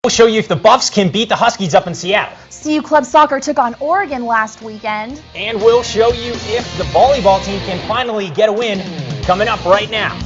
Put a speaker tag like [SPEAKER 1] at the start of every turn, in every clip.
[SPEAKER 1] We'll show you if the Buffs can beat the Huskies up in Seattle.
[SPEAKER 2] CU Club Soccer took on Oregon last weekend.
[SPEAKER 1] And we'll show you if the volleyball team can finally get a win coming up right now.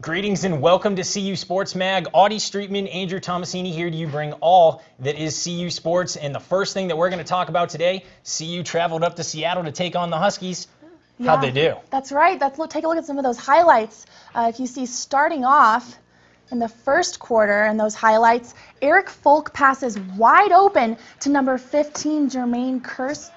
[SPEAKER 1] Greetings and welcome to CU Sports Mag. Audie Streetman, Andrew Tomasini here to bring all that is CU Sports. And the first thing that we're going to talk about today, CU traveled up to Seattle to take on the Huskies. How'd they do?
[SPEAKER 2] That's right. Take a look at some of those highlights. If you see starting off in the first quarter and those highlights, Eric Folk passes wide open to number 15, Jermaine Kearse.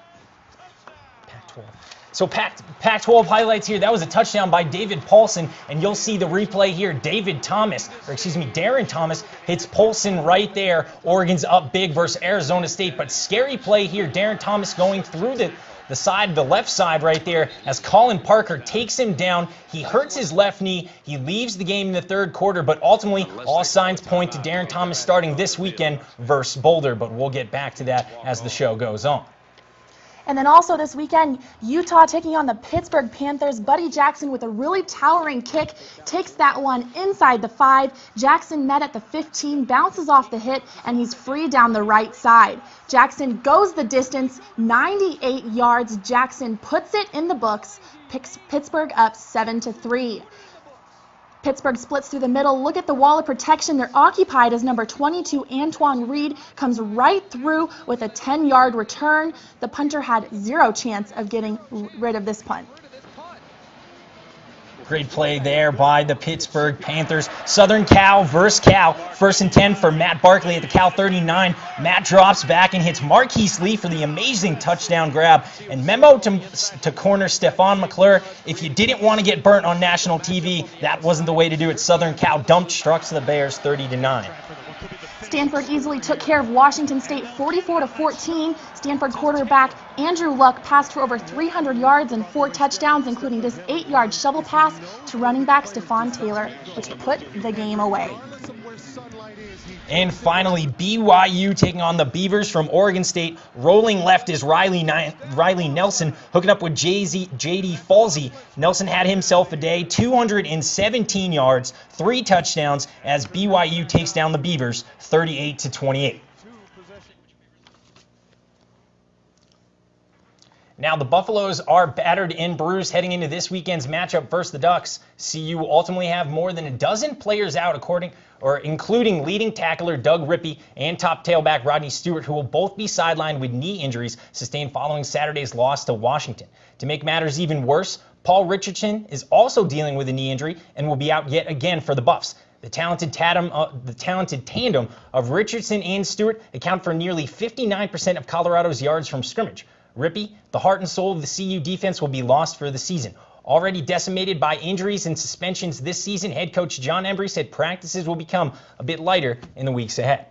[SPEAKER 1] Pac-12. So Pac-12 highlights here. That was a touchdown by David Paulson, and you'll see the replay here. Darren Thomas hits Paulson right there. Oregon's up big versus Arizona State, but scary play here. Darren Thomas going through the left side right there as Colin Parker takes him down. He hurts his left knee. He leaves the game in the third quarter, but ultimately all signs point to Darren Thomas starting this weekend versus Boulder, but we'll get back to that as the show goes on.
[SPEAKER 2] And then also this weekend, Utah taking on the Pittsburgh Panthers. Buddy Jackson with a really towering kick takes that one inside the 5. Jackson met at the 15, bounces off the hit, and he's free down the right side. Jackson goes the distance, 98 yards. Jackson puts it in the books, picks Pittsburgh up 7-3. Pittsburgh splits through the middle. Look at the wall of protection. They're occupied as number 22, Antoine Reed, comes right through with a 10-yard return. The punter had zero chance of getting rid of this punt.
[SPEAKER 1] Great play there by the Pittsburgh Panthers. Southern Cal versus Cal. 1st and 10 for Matt Barkley at the Cal 39. Matt drops back and hits Marquise Lee for the amazing touchdown grab. And memo to corner Stefan McClure. If you didn't want to get burnt on national TV, that wasn't the way to do it. Southern Cal dumped trucks to the Bears 30-9.
[SPEAKER 2] Stanford easily took care of Washington State 44-14. Stanford quarterback Andrew Luck passed for over 300 yards and 4 touchdowns, including this 8-yard shovel pass to running back Stephon Taylor, which put the game away.
[SPEAKER 1] And finally, BYU taking on the Beavers from Oregon State. Rolling left is Riley Nelson, hooking up with J.D. Falsey. Nelson had himself a day, 217 yards, 3 touchdowns as BYU takes down the Beavers 38-28. Now, the Buffaloes are battered and bruised heading into this weekend's matchup versus the Ducks. CU will ultimately have more than a dozen players out, including leading tackler Doug Rippey and top tailback Rodney Stewart, who will both be sidelined with knee injuries sustained following Saturday's loss to Washington. To make matters even worse, Paul Richardson is also dealing with a knee injury and will be out yet again for the Buffs. The talented tandem of Richardson and Stewart account for nearly 59% of Colorado's yards from scrimmage. Rippey, the heart and soul of the CU defense, will be lost for the season. Already decimated by injuries and suspensions this season, head coach John Embry said practices will become a bit lighter in the weeks ahead.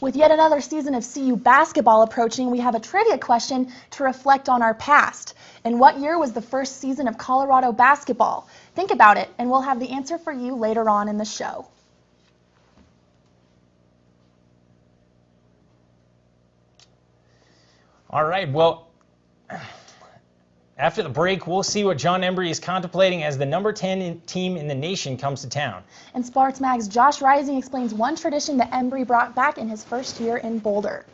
[SPEAKER 2] With yet another season of CU basketball approaching, we have a trivia question to reflect on our past. In what year was the first season of Colorado basketball? Think about it, and we'll have the answer for you later on in the show.
[SPEAKER 1] All right, well, after the break, we'll see what John Embry is contemplating as the number 10 team in the nation comes to town.
[SPEAKER 2] And Sports Mag's Josh Rising explains one tradition that Embry brought back in his first year in Boulder.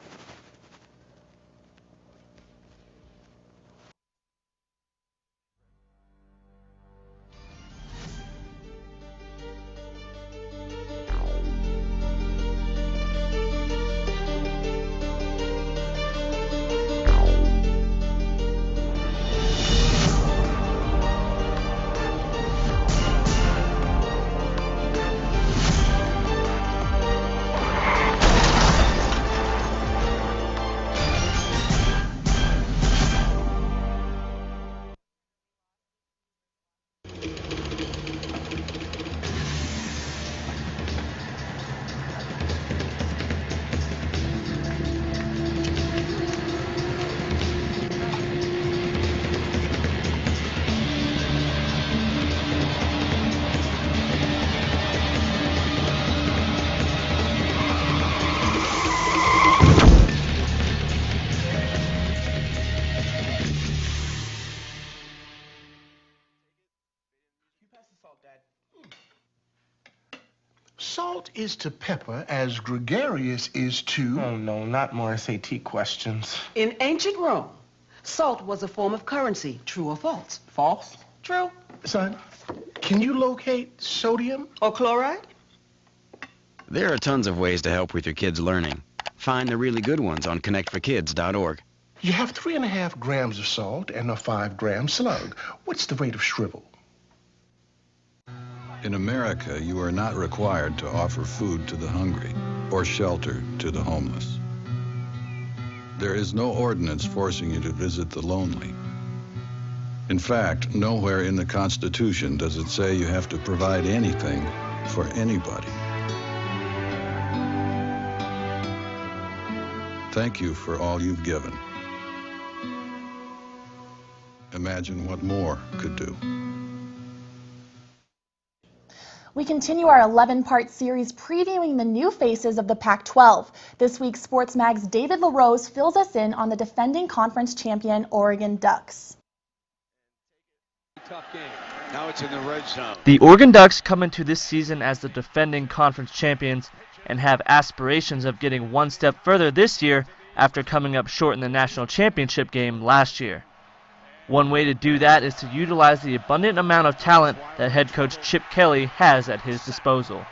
[SPEAKER 3] Salt is to pepper as gregarious is to...
[SPEAKER 4] Oh, no, not more SAT questions.
[SPEAKER 5] In ancient Rome, salt was a form of currency. True or false?
[SPEAKER 4] False?
[SPEAKER 5] True.
[SPEAKER 3] Son, can you locate sodium?
[SPEAKER 5] Or chloride?
[SPEAKER 6] There are tons of ways to help with your kids' learning. Find the really good ones on connectforkids.org.
[SPEAKER 3] You have 3.5 grams of salt and a 5-gram slug. What's the rate of shrivel?
[SPEAKER 7] In America, you are not required to offer food to the hungry or shelter to the homeless. There is no ordinance forcing you to visit the lonely. In fact, nowhere in the Constitution does it say you have to provide anything for anybody. Thank you for all you've given. Imagine what more could do.
[SPEAKER 2] We continue our 11-part series previewing the new faces of the Pac-12. This week, Sports Mag's David LaRose fills us in on the defending conference champion Oregon Ducks.
[SPEAKER 8] Tough game. Now it's in the red zone.
[SPEAKER 9] The Oregon Ducks come into this season as the defending conference champions and have aspirations of getting one step further this year after coming up short in the national championship game last year. One way to do that is to utilize the abundant amount of talent that head coach Chip Kelly has at his disposal.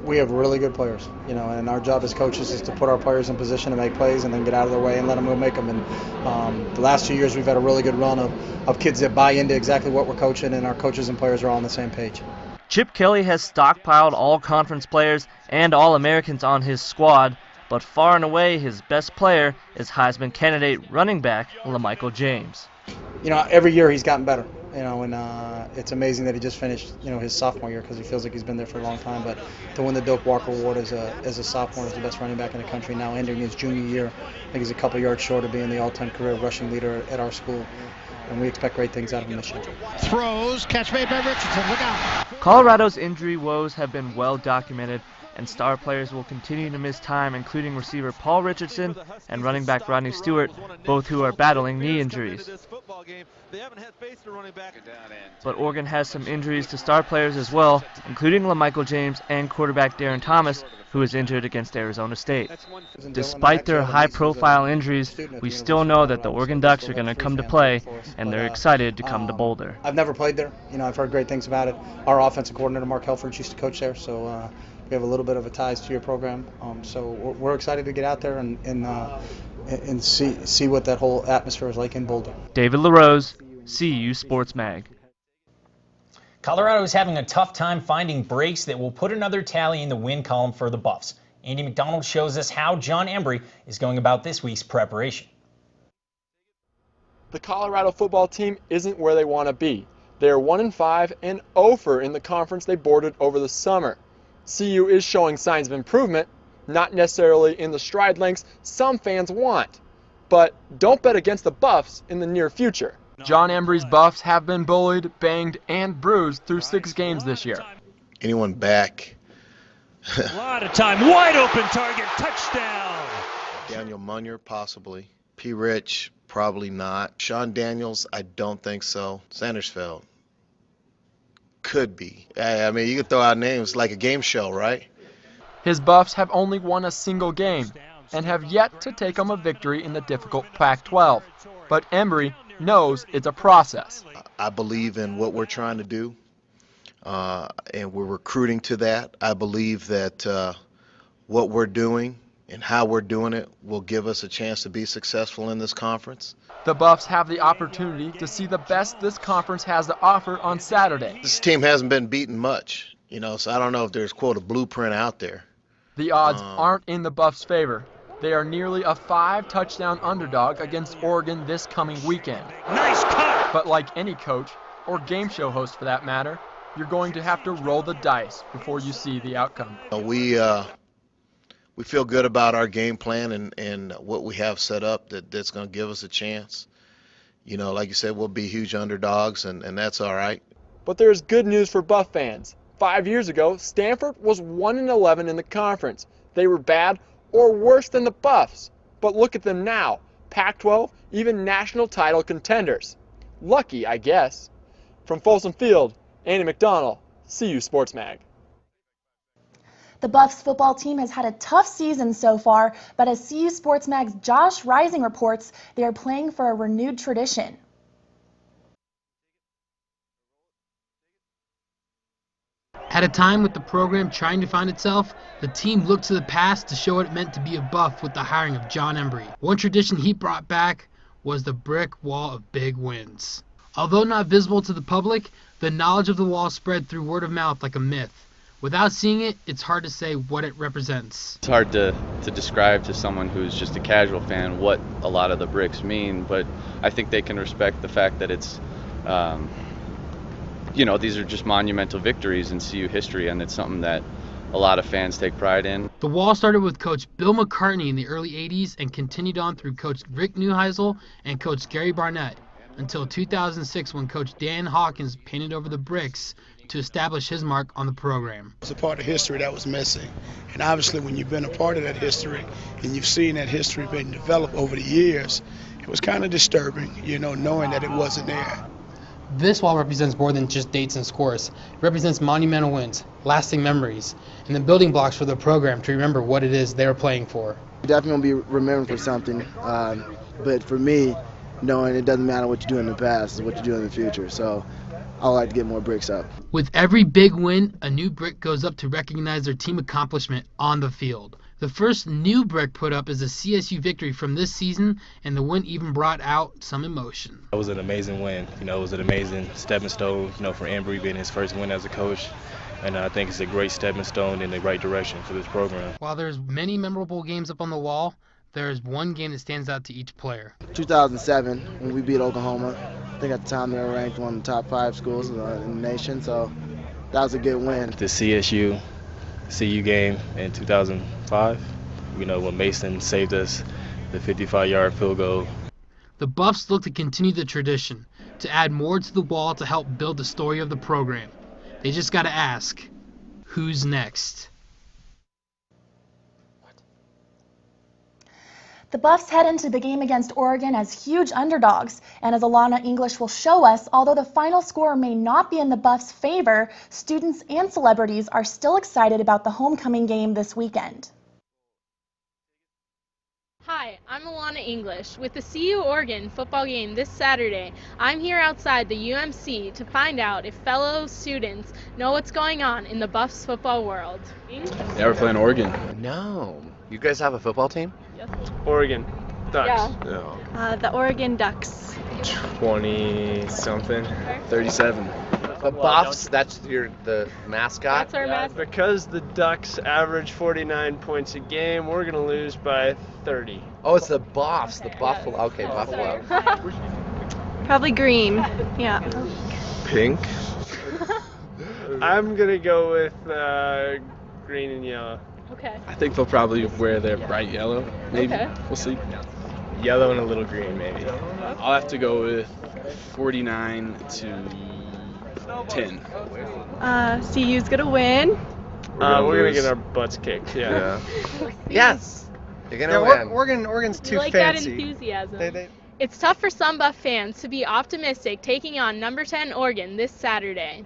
[SPEAKER 10] We have really good players, and our job as coaches is to put our players in position to make plays and then get out of their way and let them go make them. And the last 2 years we've had a really good run of kids that buy into exactly what we're coaching, and our coaches and players are all on the same page.
[SPEAKER 9] Chip Kelly has stockpiled all conference players and All-Americans on his squad, but far and away his best player is Heisman candidate running back LaMichael James.
[SPEAKER 10] Every year he's gotten better, and it's amazing that he just finished, his sophomore year because he feels like he's been there for a long time. But to win the Doak Walker Award as a sophomore, as the best running back in the country, now ending his junior year, I think he's a couple yards short of being the all-time career rushing leader at our school, and we expect great things out of him this year.
[SPEAKER 11] Throws, catch made by Richardson, look out.
[SPEAKER 9] Colorado's injury woes have been well documented, and star players will continue to miss time, including receiver Paul Richardson and running back Rodney Stewart, both who are battling knee injuries. But Oregon has some injuries to star players as well, including LaMichael James and quarterback Darren Thomas, who is injured against Arizona State. Despite their high-profile injuries, we still know that the Oregon Ducks are going to come to play, and they're excited to come to Boulder.
[SPEAKER 10] I've never played there. I've heard great things about it. Our offensive coordinator, Mark Helfrich, used to coach there, so we have a little bit of a ties to your program. So we're excited to get out there and see what that whole atmosphere is like in Boulder.
[SPEAKER 9] David LaRose, CU Sports Mag.
[SPEAKER 1] Colorado is having a tough time finding breaks that will put another tally in the win column for the Buffs. Andy McDonald shows us how John Embry is going about this week's preparation.
[SPEAKER 12] The Colorado football team isn't where they want to be. They are 1-5 and 0 in the conference they boarded over the summer. CU is showing signs of improvement, not necessarily in the stride lengths some fans want. But don't bet against the Buffs in the near future. John Embry's Buffs have been bullied, banged, and bruised through 6 games this year.
[SPEAKER 13] Anyone back?
[SPEAKER 8] A lot of time, wide open target, touchdown.
[SPEAKER 13] Daniel Munyer, possibly. P. Rich, probably not. Sean Daniels, I don't think so. Sandersfeld, could be. I mean, you could throw out names like a game show, right?
[SPEAKER 12] His Buffs have only won a single game and have yet to take home a victory in the difficult Pac-12. But Embry knows it's a process.
[SPEAKER 13] I believe in what we're trying to do, and we're recruiting to that. I believe that what we're doing and how we're doing it will give us a chance to be successful in this conference.
[SPEAKER 12] The Buffs have the opportunity to see the best this conference has to offer on Saturday.
[SPEAKER 13] This team hasn't been beaten much, so I don't know if there's, quote, a blueprint out there.
[SPEAKER 12] The odds aren't in the Buffs' favor. They are nearly a 5-touchdown underdog against Oregon this coming weekend.
[SPEAKER 8] Nice cut!
[SPEAKER 12] But like any coach, or game show host for that matter, you're going to have to roll the dice before you see the outcome.
[SPEAKER 13] We feel good about our game plan and what we have set up that's going to give us a chance. Like you said, we'll be huge underdogs, and that's all right.
[SPEAKER 12] But there's good news for Buff fans. 5 years ago, Stanford was 1-11 in the conference. They were bad or worse than the Buffs. But look at them now. Pac-12, even national title contenders. Lucky, I guess. From Folsom Field, Andy McDonald, CU Sports Mag.
[SPEAKER 2] The Buffs football team has had a tough season so far, but as CU Sports Mag's Josh Rising reports, they are playing for a renewed tradition.
[SPEAKER 14] At a time with the program trying to find itself, the team looked to the past to show what it meant to be a Buff with the hiring of John Embry. One tradition he brought back was the brick wall of big wins. Although not visible to the public, the knowledge of the wall spread through word of mouth like a myth. Without seeing it, it's hard to say what it represents.
[SPEAKER 15] It's hard to describe to someone who's just a casual fan what a lot of the bricks mean, but I think they can respect the fact that it's, these are just monumental victories in CU history, and it's something that a lot of fans take pride in.
[SPEAKER 14] The wall started with Coach Bill McCartney in the early 80s and continued on through Coach Rick Neuheisel and Coach Gary Barnett until 2006 when Coach Dan Hawkins painted over the bricks to establish his mark on the program.
[SPEAKER 16] It's a part of history that was missing. And obviously when you've been a part of that history and you've seen that history being developed over the years, it was kind of disturbing, knowing that it wasn't there.
[SPEAKER 14] This wall represents more than just dates and scores. It represents monumental wins, lasting memories, and the building blocks for the program to remember what it is they're playing for.
[SPEAKER 17] Definitely going to be remembered for something, but for me, knowing it doesn't matter what you do in the past, it's what you do in the future. So I like to get more bricks up.
[SPEAKER 14] With every big win, a new brick goes up to recognize their team accomplishment on the field. The first new brick put up is a CSU victory from this season, and the win even brought out some emotion.
[SPEAKER 18] It was an amazing win. It was an amazing stepping stone, for Embry being his first win as a coach. And I think it's a great stepping stone in the right direction for this program.
[SPEAKER 14] While there's many memorable games up on the wall, there is one game that stands out to each player.
[SPEAKER 17] 2007, when we beat Oklahoma. I think at the time they were ranked one of the top 5 schools in the nation, so that was a good win.
[SPEAKER 18] The CU game in 2005, when Mason saved us the 55-yard field goal.
[SPEAKER 14] The Buffs look to continue the tradition, to add more to the wall to help build the story of the program. They just got to ask, who's next?
[SPEAKER 2] The Buffs head into the game against Oregon as huge underdogs, and as Alana English will show us, although the final score may not be in the Buffs' favor, students and celebrities are still excited about the homecoming game this weekend.
[SPEAKER 19] Hi, I'm Alana English. With the CU Oregon football game this Saturday, I'm here outside the UMC to find out if fellow students know what's going on in the Buffs football world.
[SPEAKER 15] Yeah, we're playing Oregon.
[SPEAKER 20] No. You guys have a football team?
[SPEAKER 19] Yes.
[SPEAKER 12] Oregon Ducks.
[SPEAKER 19] Yeah. The Oregon Ducks.
[SPEAKER 15] 20-something. 37.
[SPEAKER 20] The Buffs, that's the mascot?
[SPEAKER 19] That's our mascot.
[SPEAKER 12] Because the Ducks average 49 points a game, we're going to lose by 30.
[SPEAKER 20] Oh, it's the Buffs, the Buffalo. Okay, Buffalo.
[SPEAKER 19] Probably green. Yeah.
[SPEAKER 15] Pink.
[SPEAKER 12] I'm going to go with green and yellow.
[SPEAKER 19] Okay.
[SPEAKER 15] I think they'll probably wear their bright yellow, maybe.
[SPEAKER 19] Okay.
[SPEAKER 15] We'll see.
[SPEAKER 18] Yellow and a little green, maybe.
[SPEAKER 15] I'll have to go with 49 to 10.
[SPEAKER 19] CU's going to win.
[SPEAKER 12] We're going to get our butts kicked, yeah.
[SPEAKER 20] Yes. You're going to win.
[SPEAKER 10] Oregon's too
[SPEAKER 19] like
[SPEAKER 10] fancy.
[SPEAKER 19] That enthusiasm. It's tough for some Buff fans to be optimistic taking on number 10 Oregon this Saturday.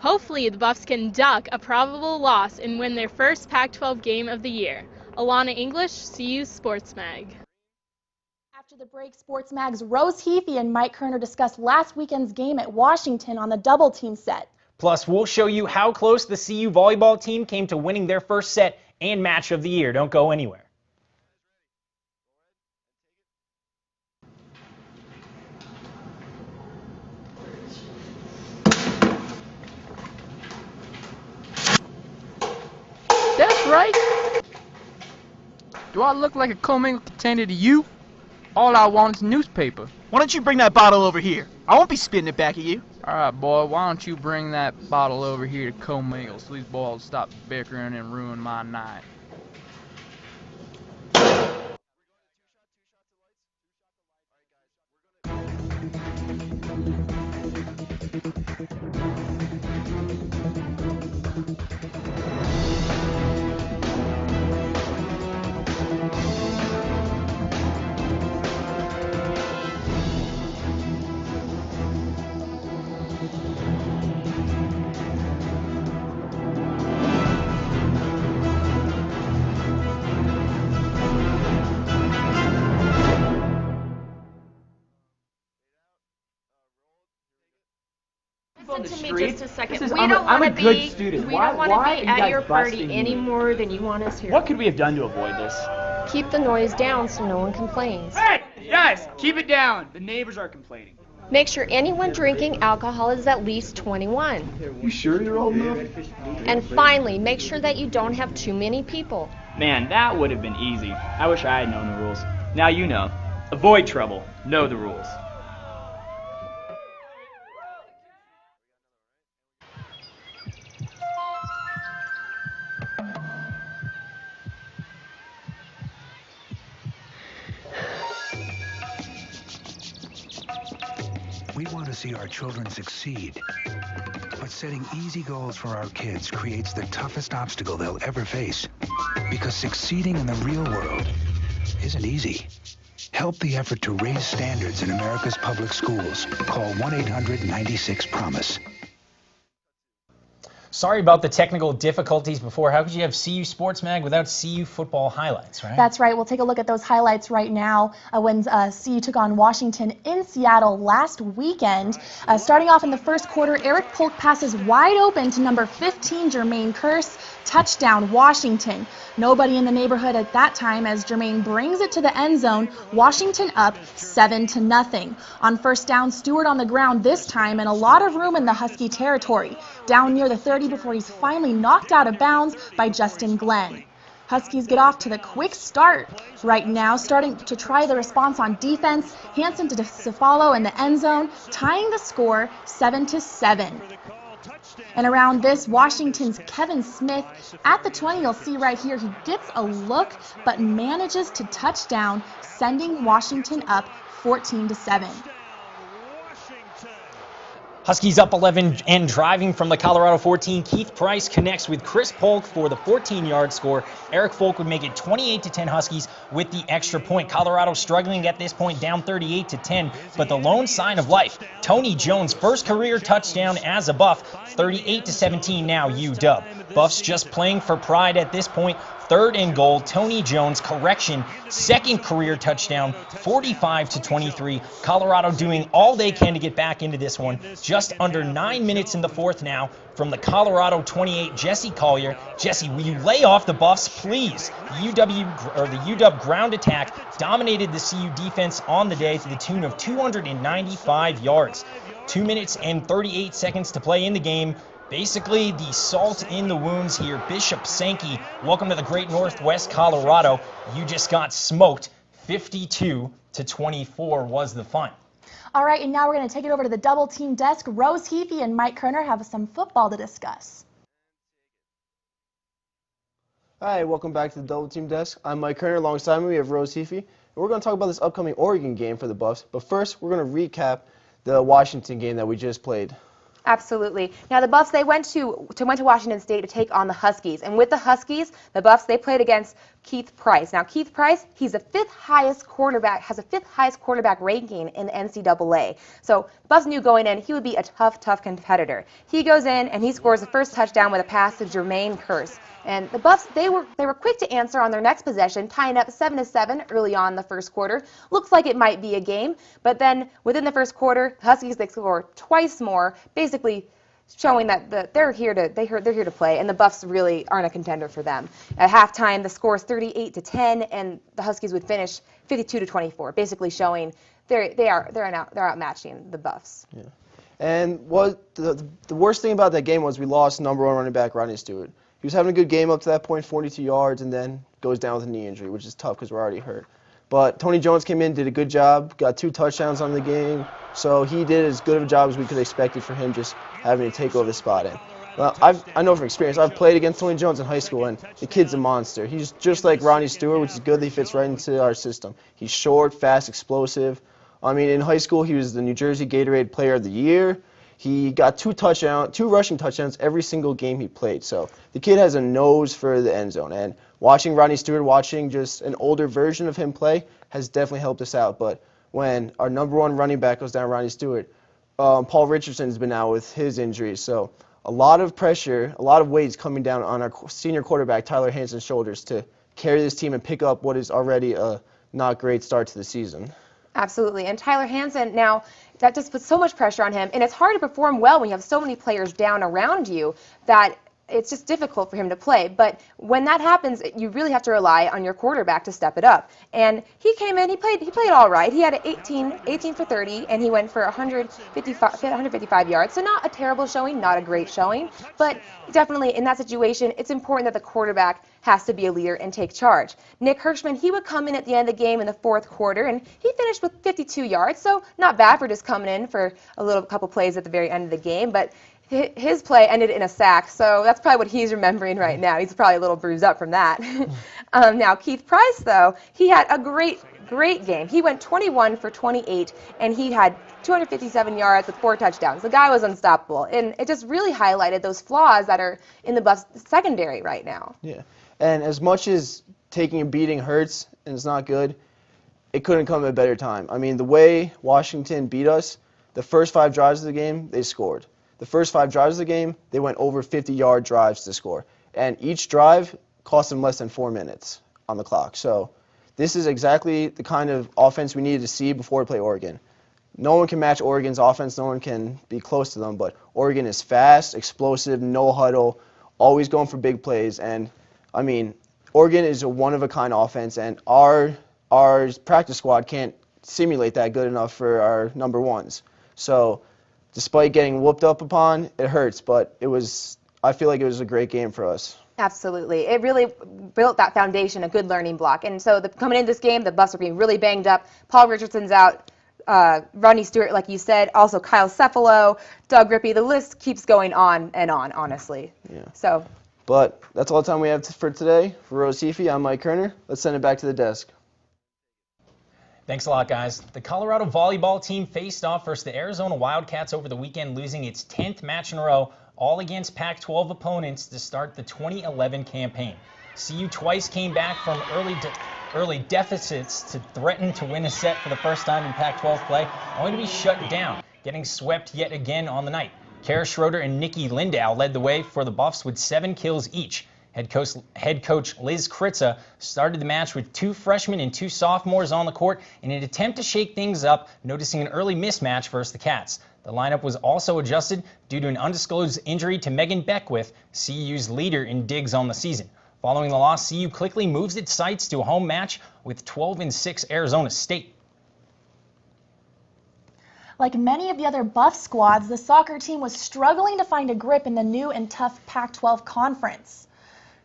[SPEAKER 19] Hopefully, the Buffs can duck a probable loss and win their first Pac-12 game of the year. Alana English, CU Sports Mag.
[SPEAKER 2] After the break, Sports Mag's Rose Heafy and Mike Kerner discussed last weekend's game at Washington on the double team set.
[SPEAKER 1] Plus, we'll show you how close the CU volleyball team came to winning their first set and match of the year. Don't go anywhere.
[SPEAKER 21] That's right. Do I look like a commingled contender to you? All I want is newspaper.
[SPEAKER 22] Why don't you bring that bottle over here? I won't be spitting it back at you.
[SPEAKER 21] Alright, boy, why don't you bring that bottle over here to commingle so these boys stop bickering and ruin my night.
[SPEAKER 4] to me
[SPEAKER 5] streets.
[SPEAKER 4] just a second.
[SPEAKER 5] This is,
[SPEAKER 4] We
[SPEAKER 5] I'm
[SPEAKER 4] don't
[SPEAKER 5] a
[SPEAKER 4] want to
[SPEAKER 5] good
[SPEAKER 4] be.
[SPEAKER 5] student.
[SPEAKER 4] We
[SPEAKER 5] why
[SPEAKER 4] don't want
[SPEAKER 5] why
[SPEAKER 4] to
[SPEAKER 5] are
[SPEAKER 4] be
[SPEAKER 5] you
[SPEAKER 4] at
[SPEAKER 5] guys
[SPEAKER 4] your
[SPEAKER 5] busting
[SPEAKER 4] party
[SPEAKER 5] me?
[SPEAKER 4] any more than you want us here.
[SPEAKER 5] What could we have done to avoid this?
[SPEAKER 4] Keep the noise down so no one complains.
[SPEAKER 5] Hey, guys, keep it down. The neighbors are complaining.
[SPEAKER 4] Make sure anyone drinking alcohol is at least 21.
[SPEAKER 5] You sure you're old enough?
[SPEAKER 4] And finally, make sure that you don't have too many people.
[SPEAKER 5] Man, that would have been easy. I wish I had known the rules. Now you know. Avoid trouble. Know the rules.
[SPEAKER 23] We want to see our children succeed. But setting easy goals for our kids creates the toughest obstacle they'll ever face. Because succeeding in the real world isn't easy. Help the effort to raise standards in America's public schools. Call 1-800-96-PROMISE.
[SPEAKER 1] Sorry about the technical difficulties before. How could you have CU Sports Mag without CU football highlights, right?
[SPEAKER 2] That's right. We'll take a look at those highlights right now when CU took on Washington in Seattle last weekend. Starting off in the first quarter, Eric Polk passes wide open to number 15, Jermaine Kearse. Touchdown, Washington. Nobody in the neighborhood at that time as Jermaine brings it to the end zone. Washington up 7-0. On first down, Stewart on the ground this time and a lot of room in the Husky territory. Down near the 30 before he's finally knocked out of bounds by Justin Glenn. Huskies get off to the quick start. Right now, starting to try the response on defense. Hansen to follow in the end zone, tying the score 7-7. And around this, Washington's Kevin Smith at the 20, you'll see right here, he gets a look but manages to touch down, sending Washington up 14-7.
[SPEAKER 1] Huskies up 11 and driving from the Colorado 14. Keith Price connects with Chris Polk for the 14-yard score. Eric Folk would make it 28-10 Huskies with the extra point. Colorado struggling at this point, down 38-10, but the lone sign of life, Tony Jones' first career touchdown as a Buff, 38-17 now UW. Buffs just playing for pride at this point. 3rd and goal, Tony Jones, correction, 2nd career touchdown, 45-23. Colorado doing all they can to get back into this one. Just under 9 minutes in the 4th now from the Colorado 28, Jesse Collier. Jesse, will you lay off the Buffs, please? The UW ground attack dominated the CU defense on the day to the tune of 295 yards. 2 minutes and 38 seconds to play in the game. Basically, the salt in the wounds here. Bishop Sankey, welcome to the great Northwest Colorado. You just got smoked. 52-24 was the fun.
[SPEAKER 2] All right, and now we're going to take it over to the double team desk. Rose Heafy and Mike Kerner have some football to discuss.
[SPEAKER 24] Hi, welcome back to the double team desk. I'm Mike Kerner. Alongside me, we have Rose Heafy. And we're going to talk about this upcoming Oregon game for the Buffs. But first, we're going to recap the Washington game that we just played.
[SPEAKER 25] Absolutely. Now the Buffs, they went to Washington State to take on the Huskies, and with the Huskies, the Buffs, they played against Keith Price. Now Keith Price, he's the 5th highest quarterback, has the 5th highest quarterback ranking in the NCAA. So the Buffs knew going in he would be a tough competitor. He goes in and he scores the first touchdown with a pass to Jermaine Kearse. And the Buffs, they were quick to answer on their next possession, tying up 7-7 early on in the first quarter. Looks like it might be a game, but then within the first quarter, the Huskies, they score twice more, basically showing that they're here to play, and the Buffs really aren't a contender for them. At halftime, the score is 38-10, and the Huskies would finish 52-24, basically showing they're outmatching the Buffs.
[SPEAKER 24] Yeah. And what the worst thing about that game was we lost number 1 running back Ronnie Stewart. He was having a good game up to that point, 42 yards, and then goes down with a knee injury, which is tough because we're already hurt. But Tony Jones came in, did a good job, got 2 touchdowns on the game, so he did as good of a job as we could have expected for him just having to take over the spot in. Well, I know from experience, I've played against Tony Jones in high school, and the kid's a monster. He's just like Ronnie Stewart, which is good that he fits right into our system. He's short, fast, explosive. I mean, in high school, he was the New Jersey Gatorade Player of the Year. He got 2 rushing touchdowns every single game he played. So the kid has a nose for the end zone. And watching Ronnie Stewart, watching just an older version of him play has definitely helped us out. But when our number 1 running back goes down, Ronnie Stewart, Paul Richardson's been out with his injuries. So a lot of pressure, a lot of weight is coming down on our senior quarterback, Tyler Hansen's shoulders to carry this team and pick up what is already a not great start to the season.
[SPEAKER 25] Absolutely. And Tyler Hansen, now, that just puts so much pressure on him. And it's hard to perform well when you have so many players down around you that it's just difficult for him to play. But when that happens, you really have to rely on your quarterback to step it up. And he came in, he played all right. He had 18 for 30, and he went for 155 yards. So not a terrible showing, not a great showing. But definitely in that situation, it's important that the quarterback has to be a leader and take charge. Nick Hirschman, he would come in at the end of the game in the fourth quarter, and he finished with 52 yards. So not bad for just coming in for a couple plays at the very end of the game. But his play ended in a sack, so that's probably what he's remembering right now. He's probably a little bruised up from that. Now, Keith Price, though, he had a great game. He went 21 for 28, and he had 257 yards with 4 touchdowns. The guy was unstoppable, and it just really highlighted those flaws that are in the Buffs secondary right now.
[SPEAKER 24] Yeah, and as much as taking a beating hurts and it's not good, it couldn't come at a better time. I mean, the way Washington beat us, the first 5 drives of the game, they scored. The first 5 drives of the game, they went over 50-yard drives to score. And each drive cost them less than 4 minutes on the clock. So this is exactly the kind of offense we needed to see before we play Oregon. No one can match Oregon's offense. No one can be close to them. But Oregon is fast, explosive, no huddle, always going for big plays. And, I mean, Oregon is a one-of-a-kind offense, and our practice squad can't simulate that good enough for our number ones. So despite getting whooped up upon, it hurts, but I feel like it was a great game for us.
[SPEAKER 25] Absolutely. It really built that foundation, a good learning block. And so coming into this game, the Buffs are being really banged up. Paul Richardson's out. Rodney Stewart, like you said. Also Kyle Cephalo, Doug Rippey. The list keeps going on and on, honestly.
[SPEAKER 24] Yeah. But that's all the time we have for today. For Rose Heafy, I'm Mike Kerner. Let's send it back to the desk.
[SPEAKER 1] Thanks a lot, guys. The Colorado volleyball team faced off versus the Arizona Wildcats over the weekend, losing its 10th match in a row, all against Pac-12 opponents to start the 2011 campaign. CU twice came back from early deficits to threaten to win a set for the first time in Pac-12 play, only to be shut down, getting swept yet again on the night. Kara Schroeder and Nikki Lindow led the way for the Buffs with 7 kills each. Head coach Liz Kritza started the match with 2 freshmen and 2 sophomores on the court in an attempt to shake things up, noticing an early mismatch versus the Cats. The lineup was also adjusted due to an undisclosed injury to Megan Beckwith, CU's leader in digs on the season. Following the loss, CU quickly moves its sights to a home match with 12-6 Arizona State.
[SPEAKER 2] Like many of the other Buff squads, the soccer team was struggling to find a grip in the new and tough Pac-12 conference.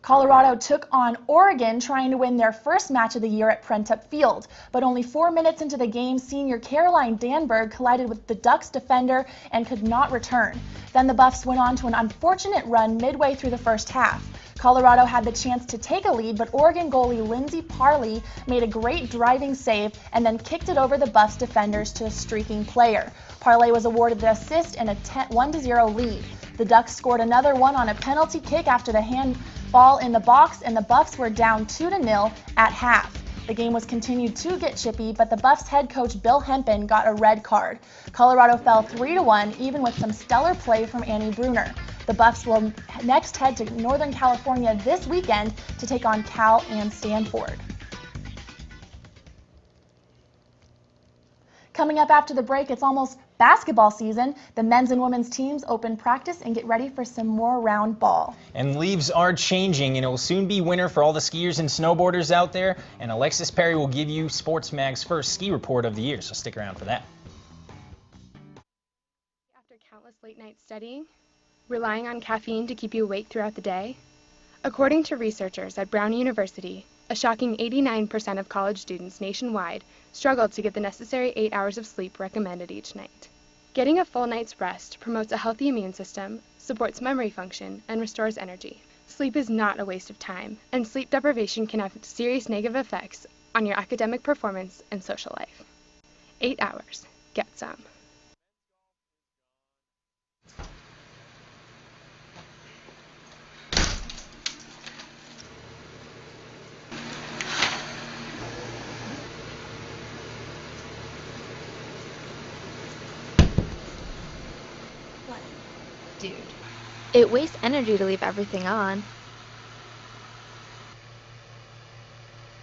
[SPEAKER 2] Colorado took on Oregon, trying to win their first match of the year at Prentup Field. But only 4 minutes into the game, senior Caroline Danberg collided with the Ducks defender and could not return. Then the Buffs went on to an unfortunate run midway through the first half. Colorado had the chance to take a lead, but Oregon goalie Lindsey Parley made a great driving save and then kicked it over the Buffs defenders to a streaking player. Parley was awarded the assist and a 1-0 lead. The Ducks scored another one on a penalty kick after the handball in the box, and the Buffs were down 2-0 at half. The game was continued to get chippy, but the Buffs head coach Bill Hempen got a red card. Colorado fell 3-1, even with some stellar play from Annie Bruner. The Buffs will next head to Northern California this weekend to take on Cal and Stanford. Coming up after the break, it's almost basketball season. The men's and women's teams open practice and get ready for some more round ball.
[SPEAKER 1] And leaves are changing, and it will soon be winter for all the skiers and snowboarders out there. And Alexis Perry will give you Sports Mag's first ski report of the year, so stick around for that.
[SPEAKER 3] After countless late nights studying, relying on caffeine to keep you awake throughout the day? According to researchers at Brown University, a shocking 89% of college students nationwide struggle to get the necessary 8 hours of sleep recommended each night. Getting a full night's rest promotes a healthy immune system, supports memory function, and restores energy. Sleep is not a waste of time, and sleep deprivation can have serious negative effects on your academic performance and social life. 8 hours. Get some.
[SPEAKER 6] Dude, it wastes energy to leave everything on.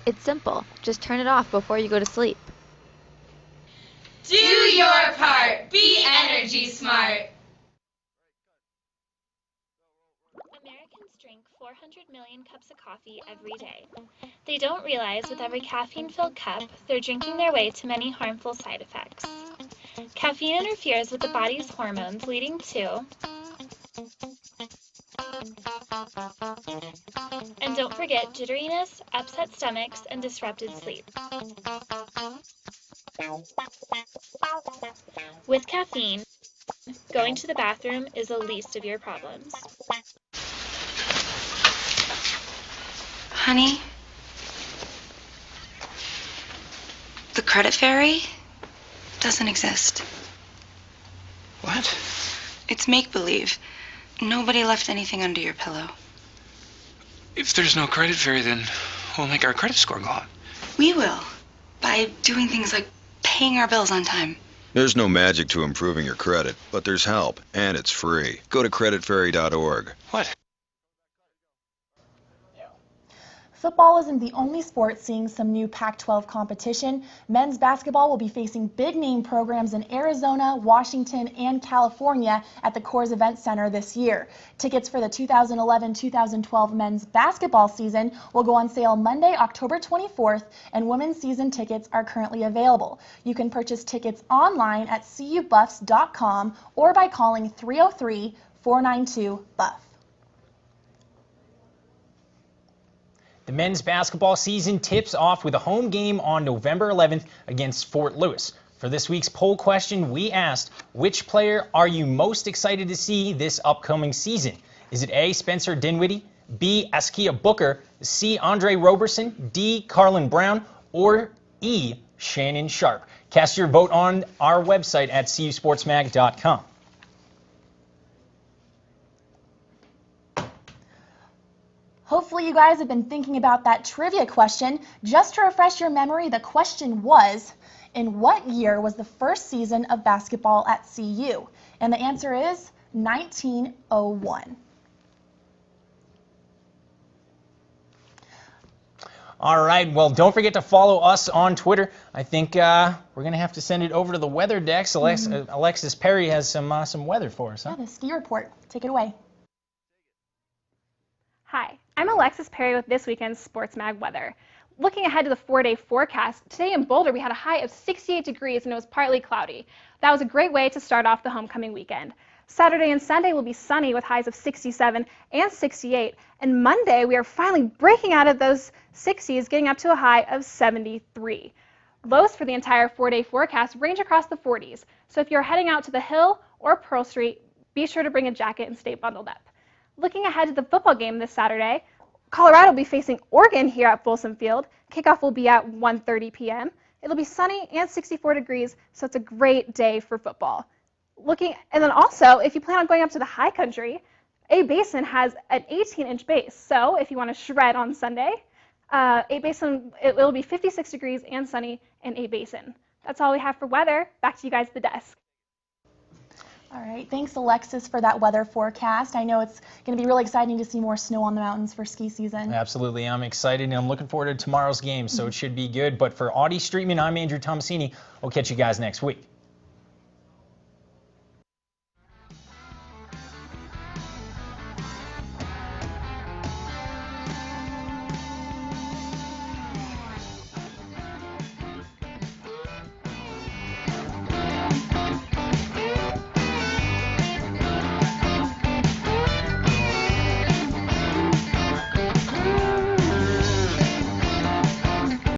[SPEAKER 6] It's simple. Just turn it off before you go to sleep.
[SPEAKER 7] apart. Be energy smart.
[SPEAKER 8] Americans drink 400 million cups of coffee every day. They don't realize with every caffeine-filled cup, they're drinking their way to many harmful side effects. Caffeine interferes with the body's hormones, leading to... And don't forget jitteriness, upset stomachs, and disrupted sleep. With caffeine, going to the bathroom is the least of your problems.
[SPEAKER 9] Honey, the credit fairy doesn't exist.
[SPEAKER 23] What?
[SPEAKER 9] It's make-believe. Nobody left anything under your pillow.
[SPEAKER 23] If there's no credit fairy, then we'll make our credit score go up.
[SPEAKER 9] We will, by doing things like paying our bills on time.
[SPEAKER 11] There's no magic to improving your credit, but there's help, and it's free. Go to creditfairy.org.
[SPEAKER 23] What?
[SPEAKER 2] Football isn't the only sport seeing some new Pac-12 competition. Men's basketball will be facing big-name programs in Arizona, Washington, and California at the Coors Event Center this year. Tickets for the 2011-2012 men's basketball season will go on sale Monday, October 24th, and women's season tickets are currently available. You can purchase tickets online at cubuffs.com or by calling 303-492-BUFF.
[SPEAKER 1] The men's basketball season tips off with a home game on November 11th against Fort Lewis. For this week's poll question, we asked, which player are you most excited to see this upcoming season? Is it A, Spencer Dinwiddie, B, Askia Booker, C, Andre Roberson, D, Carlin Brown, or E, Shannon Sharp? Cast your vote on our website at cusportsmag.com.
[SPEAKER 2] Hopefully you guys have been thinking about that trivia question. Just to refresh your memory, the question was, in what year was the first season of basketball at CU? And the answer is 1901.
[SPEAKER 1] All right, well, don't forget to follow us on Twitter. I think we're going to have to send it over to the weather decks. Alexis Perry has some weather for us. Huh?
[SPEAKER 2] Yeah, the ski report. Take it away.
[SPEAKER 13] Hi, I'm Alexis Perry with this weekend's Sports Mag weather. Looking ahead to the 4-day forecast, today in Boulder we had a high of 68 degrees and it was partly cloudy. That was a great way to start off the homecoming weekend. Saturday and Sunday will be sunny with highs of 67 and 68, and Monday we are finally breaking out of those 60s, getting up to a high of 73. Lows for the entire 4-day forecast range across the 40s, so if you're heading out to the Hill or Pearl Street, be sure to bring a jacket and stay bundled up. Looking ahead to the football game this Saturday, Colorado will be facing Oregon here at Folsom Field. Kickoff will be at 1:30 p.m. It'll be sunny and 64 degrees, so it's a great day for football. And then also, if you plan on going up to the high country, A-Basin has an 18-inch base. So if you want to shred on Sunday, A-Basin, it will be 56 degrees and sunny in A-Basin. That's all we have for weather. Back to you guys at the desk.
[SPEAKER 2] All right, thanks Alexis for that weather forecast. I know it's going to be really exciting to see more snow on the mountains for ski season.
[SPEAKER 1] Absolutely, I'm excited and I'm looking forward to tomorrow's game, so it should be good. But for Audie Streetman, I'm Andrew Tomasini. We'll catch you guys next week.